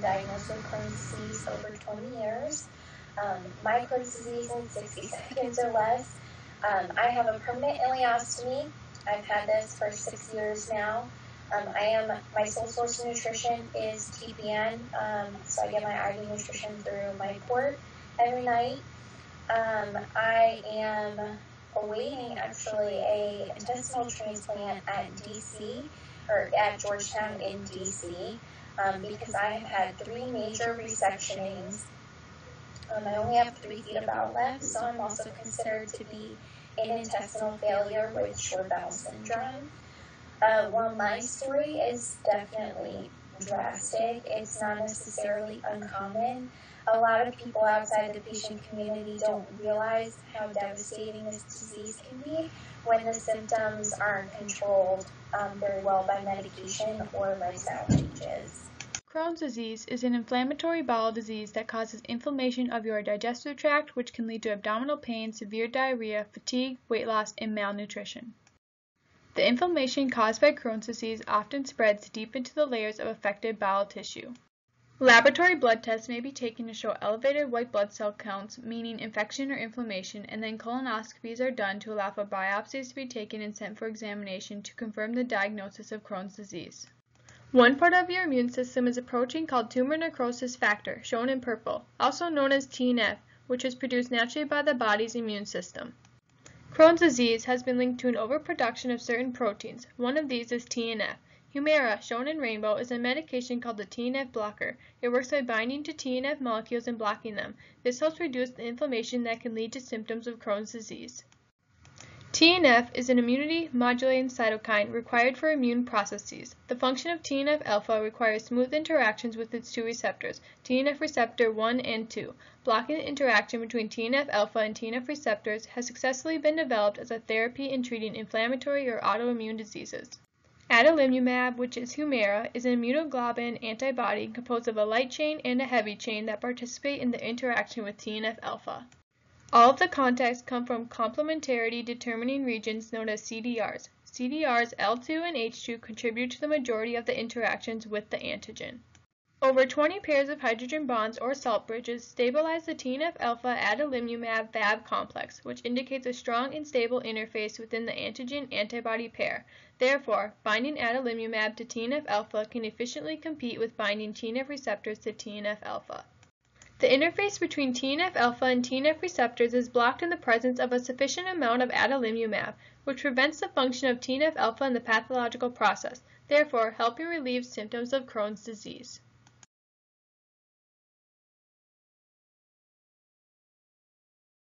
been diagnosed with Crohn's disease over 20 years. My Crohn's disease in 60 seconds or less. I have a permanent ileostomy. I've had this for 6 years now. My sole source of nutrition is TPN, so I get my IV nutrition through my port every night. I am awaiting actually a intestinal transplant at DC, or at Georgetown in DC, because I have had 3 major resectionings. I only have 3 feet of bowel left, so I'm also considered to be in intestinal failure with short bowel syndrome. While my story is definitely drastic, it's not necessarily uncommon. A lot of people outside the patient community don't realize how devastating this disease can be when the symptoms aren't controlled very well by medication or lifestyle changes. Crohn's disease is an inflammatory bowel disease that causes inflammation of your digestive tract, which can lead to abdominal pain, severe diarrhea, fatigue, weight loss, and malnutrition. The inflammation caused by Crohn's disease often spreads deep into the layers of affected bowel tissue. Laboratory blood tests may be taken to show elevated white blood cell counts, meaning infection or inflammation, and then colonoscopies are done to allow for biopsies to be taken and sent for examination to confirm the diagnosis of Crohn's disease. One part of your immune system is a protein called tumor necrosis factor, shown in purple, also known as TNF, which is produced naturally by the body's immune system. Crohn's disease has been linked to an overproduction of certain proteins. One of these is TNF. Humira, shown in rainbow, is a medication called the TNF blocker. It works by binding to TNF molecules and blocking them. This helps reduce the inflammation that can lead to symptoms of Crohn's disease. TNF is an immunity-modulating cytokine required for immune processes. The function of TNF-alpha requires smooth interactions with its 2 receptors, TNF receptor 1 and 2. Blocking the interaction between TNF-alpha and TNF receptors has successfully been developed as a therapy in treating inflammatory or autoimmune diseases. Adalimumab, which is Humira, is an immunoglobulin antibody composed of a light chain and a heavy chain that participate in the interaction with TNF-alpha. All of the contacts come from complementarity determining regions known as CDRs. CDRs L2 and H2 contribute to the majority of the interactions with the antigen. Over 20 pairs of hydrogen bonds or salt bridges stabilize the TNF-alpha adalimumab Fab complex, which indicates a strong and stable interface within the antigen-antibody pair. Therefore, binding adalimumab to TNF-alpha can efficiently compete with binding TNF receptors to TNF-alpha. The interface between TNF-alpha and TNF receptors is blocked in the presence of a sufficient amount of adalimumab, which prevents the function of TNF-alpha in the pathological process, therefore helping relieve symptoms of Crohn's disease.